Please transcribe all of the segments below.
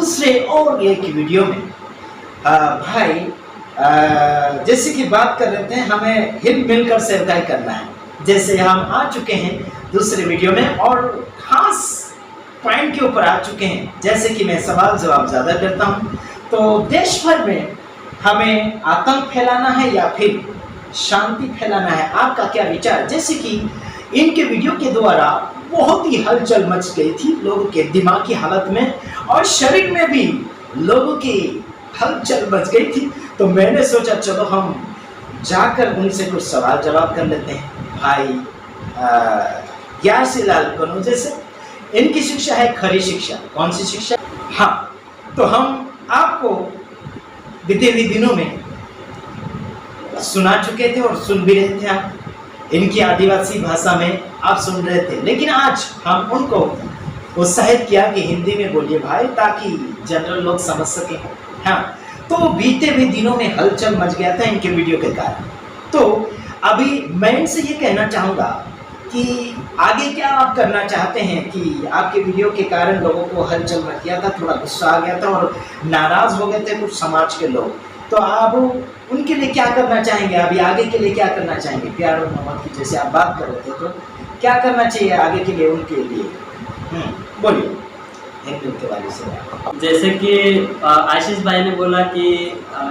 दूसरे और एक वीडियो में। भाई जैसे कि बात कर रहे थे, हमें हिल मिलकर सेवकाई करना है। जैसे हम आ चुके हैं दूसरे वीडियो में और खास पॉइंट के ऊपर आ चुके हैं। जैसे कि मैं सवाल जवाब ज़्यादा करता हूँ, तो देश भर में हमें आतंक फैलाना है या फिर शांति फैलाना है, आपका क्या विचार? जैसे कि इनके वीडियो के द्वारा बहुत ही हलचल मच गई थी लोगों के दिमाग की हालत में, और शरीर में भी लोगों की हलचल मच गई थी। तो मैंने सोचा चलो हम जाकर उनसे कुछ सवाल जवाब कर लेते हैं। भाई यासीलाल कनौजे से, इनकी शिक्षा है खरी शिक्षा। कौन सी शिक्षा? हाँ, तो हम आपको बीते हुए दिनों में सुना चुके थे और सुन भी रहे थे। आप इनकी आदिवासी भाषा में आप सुन रहे थे, लेकिन आज हम उनको उत्साहित किया कि हिंदी में बोलिए भाई, ताकि जनरल लोग समझ सके। हाँ, तो बीते हुए दिनों में हलचल मच गया था इनके वीडियो के कारण। तो अभी मैं इनसे ये कहना चाहूँगा कि आगे क्या आप करना चाहते हैं कि आपके वीडियो के कारण लोगों को हलचल मच गया था, थोड़ा गुस्सा आ गया था और नाराज़ हो गए थे कुछ समाज के लोग। तो आप उनके लिए क्या करना चाहेंगे? अभी आगे के लिए क्या करना चाहेंगे? प्यार और मोहब्बत की जैसे आप बात कर रहे थे, तो क्या करना चाहिए आगे के लिए उनके लिए? बोलिए हिंदू के वाले से। जैसे कि आशीष भाई ने बोला कि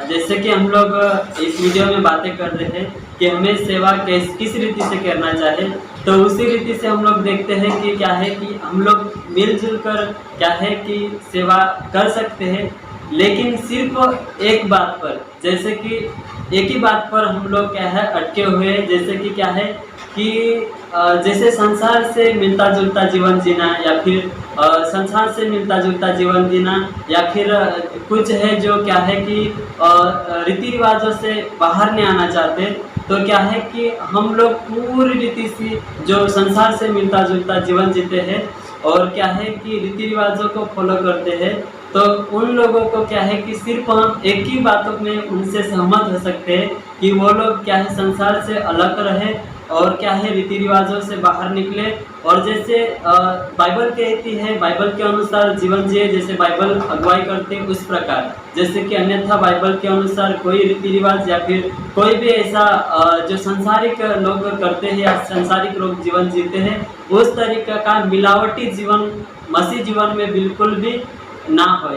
जैसे कि हम लोग इस वीडियो में बातें कर रहे थे कि हमें सेवा किस रीति से करना चाहिए, तो उसी रीति से हम लोग देखते हैं कि क्या है कि हम लोग मिलजुल कर क्या है कि सेवा कर सकते हैं, लेकिन सिर्फ एक बात पर, जैसे कि एक ही बात पर हम लोग क्या है अटके हुए हैं। जैसे कि क्या है कि जैसे संसार से मिलता जुलता जीवन जीना, या फिर संसार से मिलता जुलता जीवन जीना, या फिर कुछ है जो क्या है कि रीति रिवाजों से बाहर नहीं आना चाहते। तो क्या है कि हम लोग पूरी रीति से जो संसार से मिलता जुलता जीवन जीते हैं और क्या है कि रीति रिवाजों को फॉलो करते हैं, तो उन लोगों को क्या है कि सिर्फ हम एक ही बातों में उनसे सहमत हो सकते हैं कि वो लोग क्या है संसार से अलग रहे और क्या है रीति रिवाजों से बाहर निकले, और जैसे बाइबल कहती है बाइबल के अनुसार जीवन जिए, जैसे बाइबल अगुवाई करते हैं उस प्रकार। जैसे कि अन्यथा बाइबल के अनुसार कोई रीति रिवाज या फिर कोई भी ऐसा जो संसारिक लोग करते हैं या संसारिक लोग जीवन जीते हैं, उस तरीके का मिलावटी जीवन मसीह जीवन में बिल्कुल भी ना हो,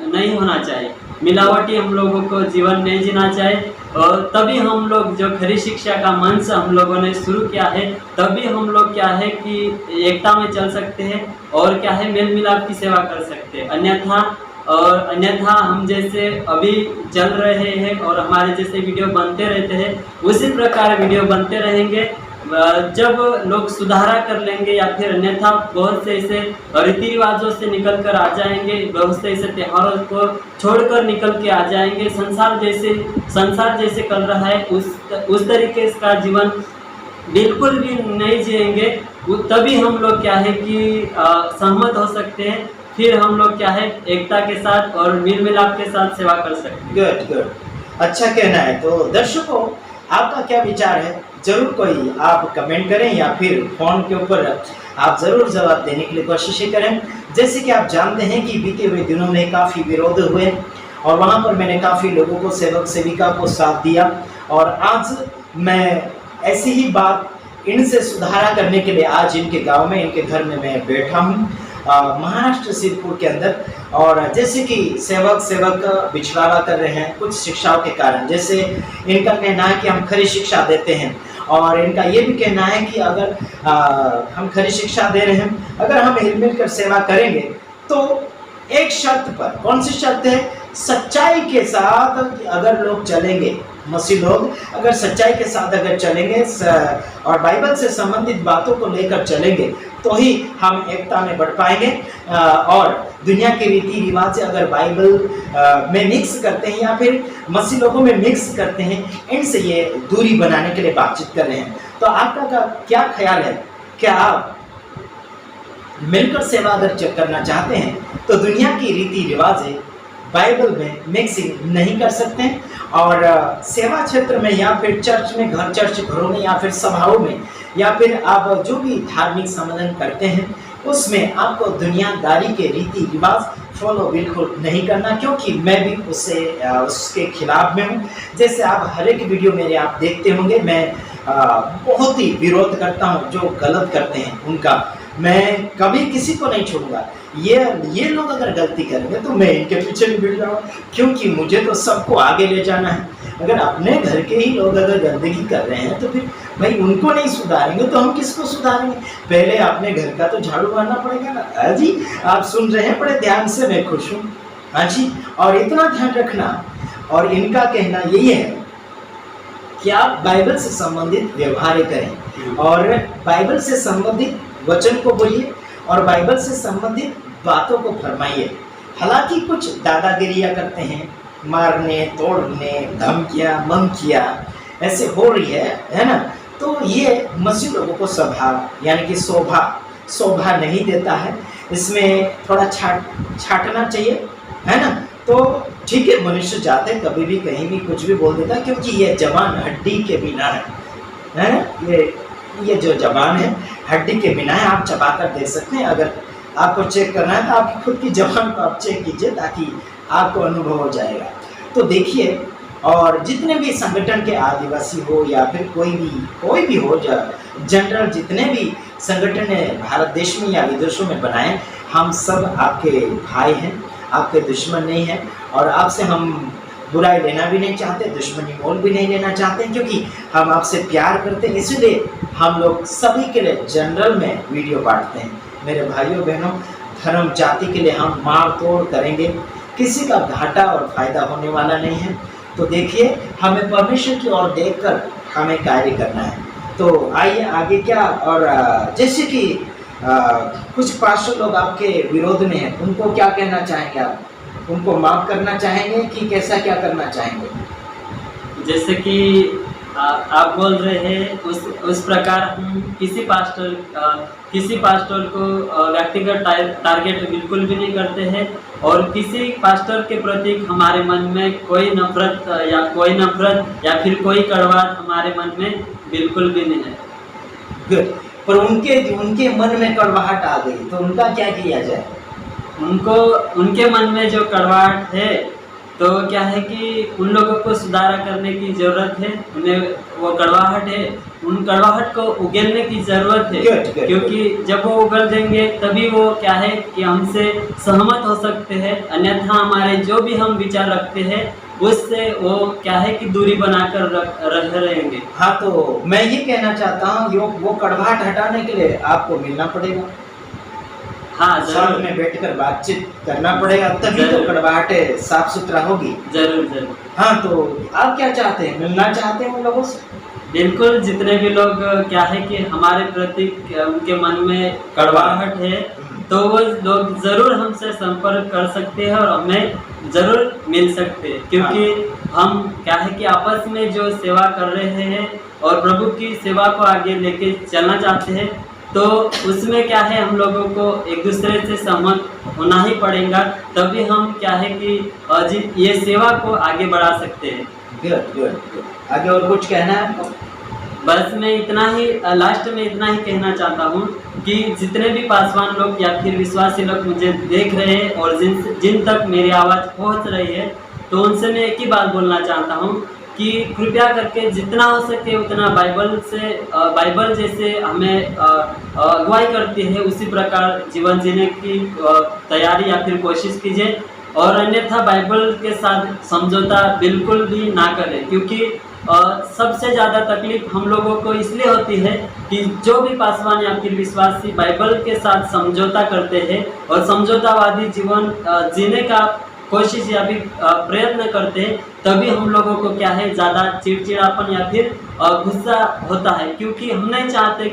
नहीं होना चाहिए। मिलावटी हम लोगों को जीवन नहीं जीना चाहिए, और तभी हम लोग जो खरी शिक्षा का मंच हम लोगों ने शुरू किया है, तभी हम लोग क्या है कि एकता में चल सकते हैं और क्या है मेल मिलाप की सेवा कर सकते हैं। अन्यथा हम जैसे अभी चल रहे हैं और हमारे जैसे वीडियो बनते रहते हैं, उसी प्रकार वीडियो बनते रहेंगे। जब लोग सुधारा कर लेंगे या फिर अन्यथा बहुत से ऐसे रीति रिवाजों से निकल कर आ जाएंगे, बहुत से ऐसे त्योहारों को छोड़कर निकल के आ जाएंगे, संसार जैसे कर रहा है उस तरीके का जीवन बिल्कुल भी नहीं जिएंगे, तभी हम लोग क्या है कि सहमत हो सकते हैं। फिर हम लोग क्या है एकता के साथ और मेल मिलाप के साथ सेवा कर सकते हैं। गुड, अच्छा कहना है। तो दर्शकों, आपका क्या विचार है? जरूर कोई आप कमेंट करें या फिर फोन के ऊपर आप जरूर जवाब देने के लिए कोशिश करें। जैसे कि आप जानते हैं कि बीते हुए दिनों में काफ़ी विरोध हुए और वहाँ पर मैंने काफ़ी लोगों को, सेवक सेविका को साथ दिया, और आज मैं ऐसी ही बात इनसे सुधारा करने के लिए आज इनके गांव में, इनके घर में मैं बैठा हूँ महाराष्ट्र सिरपुर के अंदर। और जैसे कि सेवक बिछड़ावा कर रहे हैं कुछ शिक्षाओं के कारण। जैसे इनका कहना है कि हम खरी शिक्षा देते हैं, और इनका ये भी कहना है कि अगर हम खरी शिक्षा दे रहे हैं, अगर हम हिल मिल कर सेवा करेंगे तो एक शर्त पर। कौन सी शर्त है? सच्चाई के साथ अगर लोग चलेंगे, मसीह लोग अगर सच्चाई के साथ अगर चलेंगे और बाइबल से संबंधित बातों को लेकर चलेंगे, तो ही हम एकता में बढ़ पाएंगे। और दुनिया के रीति रिवाज से अगर बाइबल में मिक्स करते हैं या फिर मसीह लोगों में मिक्स करते हैं, इनसे ये दूरी बनाने के लिए बातचीत कर रहे हैं। तो आपका क्या ख्याल है? क्या आप मिलकर सेवा अगर करना चाहते हैं तो दुनिया की रीति रिवाज बाइबल में मिक्सिंग नहीं कर सकते हैं, और सेवा क्षेत्र में या फिर चर्च में, चर्च घरों में या फिर सभाओं में या फिर आप जो भी धार्मिक सम्मेलन करते हैं उसमें आपको दुनियादारी के रीति रिवाज फॉलो बिल्कुल नहीं करना, क्योंकि मैं भी उसके खिलाफ में हूँ। जैसे आप हर एक वीडियो मेरे आप देखते होंगे, मैं बहुत ही विरोध करता हूँ जो गलत करते हैं उनका। मैं कभी किसी को नहीं छोड़ूंगा। ये लोग अगर गलती करेंगे तो मैं इनके पीछे भी भिड़ जाऊंगा, क्योंकि मुझे तो सबको आगे ले जाना है। अगर अपने घर के ही लोग अगर गंदगी कर रहे हैं तो फिर भाई उनको नहीं सुधारेंगे तो हम किसको सुधारेंगे? पहले अपने घर का तो झाड़ू मारना पड़ेगा ना। हाँ जी, आप सुन रहे हैं बड़े ध्यान से, मैं खुश हूँ। हाँ जी, और इतना ध्यान रखना, और इनका कहना यही है कि आप बाइबल से संबंधित व्यवहार करें और बाइबल से संबंधित वचन को बोलिए और बाइबल से संबंधित बातों को फरमाइए। हालांकि कुछ दादागिरियाँ करते हैं, मारने, तोड़ने, धमकियाँ, मंकियाँ ऐसे हो रही है ना। तो ये मसीह लोगों को सभा यानी कि शोभा नहीं देता है। इसमें थोड़ा छाटना चाहिए, है ना। तो ठीक है, मनुष्य जाते कभी भी कहीं भी कुछ भी बोल देता है, क्योंकि ये जबान हड्डी के बिना है ना। ये जो जबान है हड्डी के बिना है। आप चबा कर देख सकते हैं। अगर आपको चेक करना है तो आपकी खुद की जबान को आप चेक कीजिए, ताकि आपको अनुभव हो जाएगा। तो देखिए, और जितने भी संगठन के आदिवासी हो या फिर कोई भी हो, जनरल जितने भी संगठन है भारत देश में या विदेशों में बनाए, हम सब आपके भाई हैं, आपके दुश्मन नहीं हैं। और आपसे हम बुराई लेना भी नहीं चाहते, दुश्मनी मोल भी नहीं लेना चाहते, क्योंकि हम आपसे प्यार करते हैं। इसलिए हम लोग सभी के लिए जनरल में वीडियो बांटते हैं। मेरे भाइयों बहनों, धर्म जाति के लिए हम मार तोड़ करेंगे, किसी का घाटा और फायदा होने वाला नहीं है। तो देखिए, हमें परमेश्वर की ओर देखकर हमें कार्य करना है। तो आइए आगे क्या, और जैसे कि कुछ पास्टर लोग आपके विरोध में हैं, उनको क्या कहना चाहेंगे आप? उनको माफ करना चाहेंगे कि कैसा क्या करना चाहेंगे? जैसे कि आप बोल रहे हैं उस प्रकार हम किसी पास्टर को व्यक्तिगत टारगेट बिल्कुल भी नहीं करते हैं, और किसी पास्टर के प्रति हमारे मन में कोई नफरत या फिर कोई कड़वाहट हमारे मन में बिल्कुल भी नहीं है। गुड। पर उनके मन में कड़वाहट आ गई तो उनका क्या किया जाए? उनके मन में जो कड़वाहट है, तो क्या है कि उन लोगों को सुधार करने की ज़रूरत है। उन्हें वो कड़वाहट है, उन कड़वाहट को उगलने की ज़रूरत है। good. क्योंकि जब वो उगल देंगे तभी वो क्या है कि हमसे सहमत हो सकते हैं, अन्यथा हमारे जो भी हम विचार रखते हैं उससे वो क्या है कि दूरी बनाकर रह रहेंगे। हाँ, तो मैं ये कहना चाहता हूँ, वो कड़वाहट हटाने के लिए आपको मिलना पड़ेगा। हाँ, साथ में बैठकर बातचीत करना पड़ेगा, तभी तो कड़वाहट साफ सुथरा होगी। जरूर। हाँ, तो आप क्या चाहते हैं? मिलना चाहते हैं उन लोगों से? बिल्कुल, जितने भी लोग क्या है कि हमारे प्रति उनके मन में कड़वाहट है, तो वो लोग ज़रूर हमसे संपर्क कर सकते हैं और हमें ज़रूर मिल सकते हैं। क्योंकि हम क्या है कि आपस में जो सेवा कर रहे हैं और प्रभु की सेवा को आगे लेके चलना चाहते हैं, तो उसमें क्या है, हम लोगों को एक दूसरे से सहमत होना ही पड़ेगा, तभी हम क्या है कि ये सेवा को आगे बढ़ा सकते हैं। गुड। आगे और कुछ कहना है आपको? बस मैं लास्ट में इतना ही कहना चाहता हूँ कि जितने भी पासवान लोग या फिर विश्वासी लोग मुझे देख रहे हैं और जिन तक मेरी आवाज़ पहुँच रही है, तो उनसे मैं एक ही बात बोलना चाहता हूँ कि कृपया करके जितना हो सके उतना बाइबल जैसे हमें अगुवाई करती है उसी प्रकार जीवन जीने की तैयारी या फिर कोशिश कीजिए, और अन्यथा बाइबल के साथ समझौता बिल्कुल भी ना करें। क्योंकि सबसे ज़्यादा तकलीफ हम लोगों को इसलिए होती है कि जो भी पासवान या फिर विश्वासी बाइबल के साथ समझौता करते हैं और समझौतावादी जीवन जीने का कोशिश या फिर प्रयत्न करते हैं, तभी हम लोगों को क्या है ज़्यादा चिड़चिड़ापन या फिर गुस्सा होता है। क्योंकि हम नहीं चाहते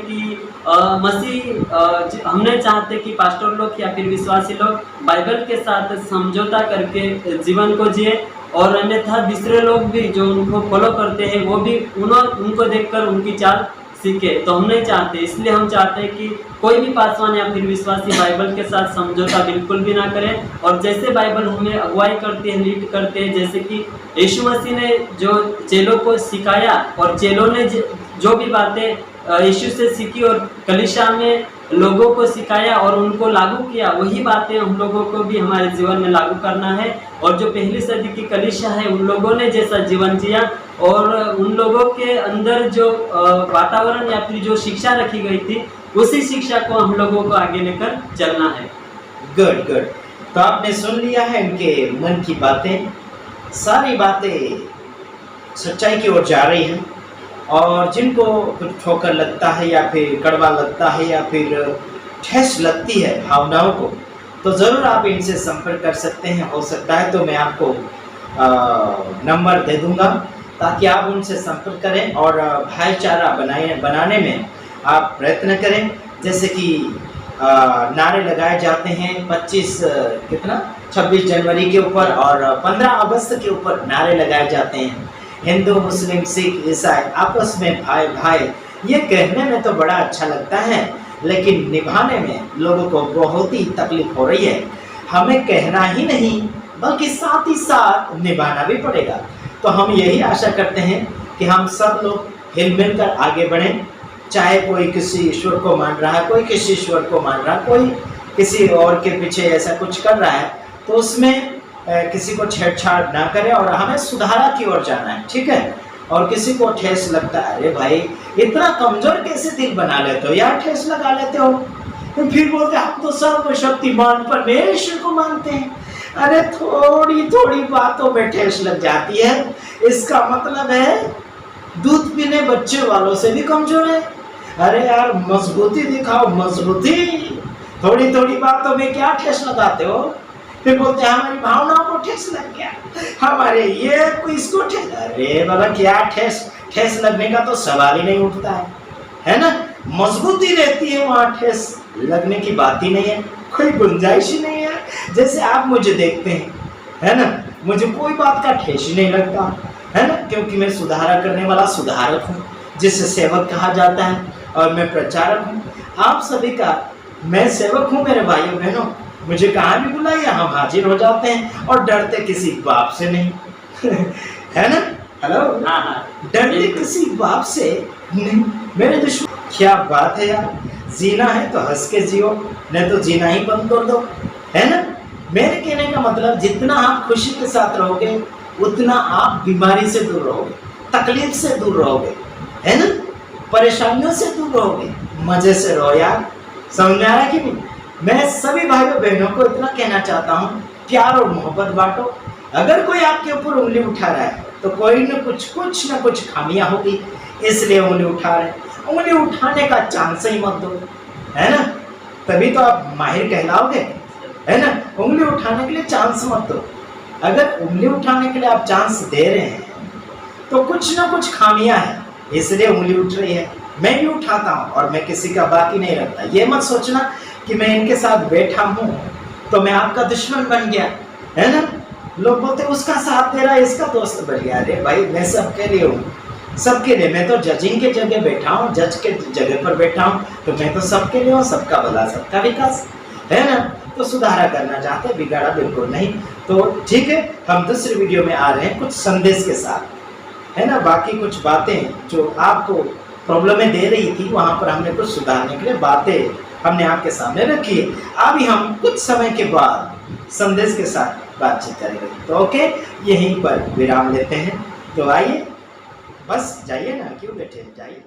कि पास्टर लोग या फिर विश्वासी लोग बाइबल के साथ समझौता करके जीवन को जिए, और अन्यथा दूसरे लोग भी जो उनको फॉलो करते हैं वो भी उनको देखकर उनकी चाल सीखे। तो हम नहीं चाहते, इसलिए हम चाहते हैं कि कोई भी पासवान या फिर विश्वासी बाइबल के साथ समझौता बिल्कुल भी ना करें, और जैसे बाइबल हमें अगुवाई करती है, लीड करते हैं, जैसे कि यीशु मसीह ने जो चेलों को सिखाया और चेलों ने जो भी बातें यीशु से सीखी और कलीसिया में लोगों को सिखाया और उनको लागू किया, वही बातें हम लोगों को भी हमारे जीवन में लागू करना है। और जो पहली सदी की कलीसिया है, उन लोगों ने जैसा जीवन जिया और उन लोगों के अंदर जो वातावरण या फिर जो शिक्षा रखी गई थी, उसी शिक्षा को हम लोगों को आगे लेकर चलना है। Good good. तो आपने सुन लिया है इनके मन की बातें, सारी बातें सच्चाई की ओर जा रही हैं। और जिनको कुछ ठोकर लगता है या फिर कड़वा लगता है या फिर ठेस लगती है भावनाओं को, तो ज़रूर आप इनसे संपर्क कर सकते हैं। हो सकता है तो मैं आपको नंबर दे दूंगा ताकि आप उनसे संपर्क करें और भाईचारा बनाने में आप प्रयत्न करें। जैसे कि नारे लगाए जाते हैं 26 जनवरी के ऊपर और 15 अगस्त के ऊपर नारे लगाए जाते हैं। हिंदू, मुस्लिम, सिख, ईसाई आपस में भाई भाई, ये कहने में तो बड़ा अच्छा लगता है, लेकिन निभाने में लोगों को बहुत ही तकलीफ हो रही है। हमें कहना ही नहीं बल्कि साथ ही साथ निभाना भी पड़ेगा। तो हम यही आशा करते हैं कि हम सब लोग हिल-मिल कर आगे बढ़ें। चाहे कोई किसी ईश्वर को मान रहा है, कोई किसी ईश्वर को मान रहा है, कोई किसी और के पीछे ऐसा कुछ कर रहा है, तो उसमें किसी को छेड़छाड़ ना करें और हमें सुधारा की ओर जाना है, ठीक है। और किसी को ठेस लगता है, अरे भाई इतना कमजोर कैसे दिल बना लेते हो यार, ठेस लगा लेते हो, तो फिर बोलते हम तो सर्वशक्तिमान परमेश्वर को मानते हैं। अरे थोड़ी थोड़ी बातों में ठेस लग जाती है, इसका मतलब है दूध पीने बच्चे वालों से भी कमजोर है। अरे यार मजबूती दिखाओ, मजबूती। थोड़ी थोड़ी बातों में क्या ठेस लगाते हो, फिर बोलते हैं हमारी भावनाओं को ठेस लग गया, हमारे ये इसको ठेस। अरे बाबा क्या ठेस लगने का तो सवाल ही नहीं उठता है ना। मजबूती रहती है वहाँ, ठेस लगने की बात ही नहीं है, कोई गुंजाइश ही नहीं है। जैसे आप मुझे देखते हैं, है ना, मुझे कोई बात का ठेस ही नहीं लगता, है ना, क्योंकि मैं सुधारा करने वाला सुधारक हूँ, जिसे सेवक कहा जाता है, और मैं प्रचारक हूँ। आप सभी का मैं सेवक हूँ मेरे भाइयों बहनों। मुझे कहाँ भी बुलाइए, हम हाजिर हो जाते हैं और डरते किसी बाप से नहीं है ना। हेलो, डरते किसी बाप से नहीं मेरे दुश्मन। क्या बात है यार, जीना है तो हंस के जियो, नहीं तो जीना ही बंद कर दो, है ना। मेरे कहने का मतलब जितना आप खुशी के साथ रहोगे उतना आप बीमारी से दूर रहोगे, तकलीफ से दूर रहोगे, है ना, परेशानियों से दूर रहोगे। मजे से रहो यार, समझ में आ रहा है कि नहीं। मैं सभी भाइयों बहनों को इतना कहना चाहता हूँ, प्यार और मोहब्बत बांटो। अगर कोई आपके ऊपर उंगली उठा रहा है तो कोई न कुछ खामियां होगी, इसलिए उंगली उठा रहे हैं। उंगली उठाने का चांस ही मत दो, है ना, तभी तो आप माहिर कहलाओगे, है ना। उंगली उठाने के लिए चांस मत दो। अगर उंगली उठाने के लिए आप चांस दे रहे हैं तो कुछ ना कुछ खामियां हैं, इसलिए उंगली उठ रही है। मैं भी उठाता हूँ और मैं किसी का बाकी नहीं रखता। ये मत सोचना कि मैं इनके साथ बैठा हूँ तो मैं आपका दुश्मन बन गया, है ना। लोग बोलते उसका साथ दे रहा है, इसका दोस्त बन गया। अरे भाई मैं सबके लिए हूँ, सबके लिए। मैं तो जजिंग के जगह बैठा हूँ, जज के जगह पर बैठा हूँ, तो मैं तो सबके लिए हूँ, सबका भला सबका विकास, है ना। तो सुधारा करना चाहते, बिगाड़ा बिल्कुल नहीं। तो ठीक है, हम दूसरी वीडियो में आ रहे हैं कुछ संदेश के साथ, है ना। बाकी कुछ बातें जो आपको प्रॉब्लमें दे रही थी, वहाँ पर हमने कुछ सुधारने के लिए बातें हमने आपके सामने रखी है। अभी हम कुछ समय के बाद संदेश के साथ बातचीत करेंगे। तो ओके, यहीं पर विराम लेते हैं। तो आइए, बस जाइए ना, क्यों बैठे, जाइए।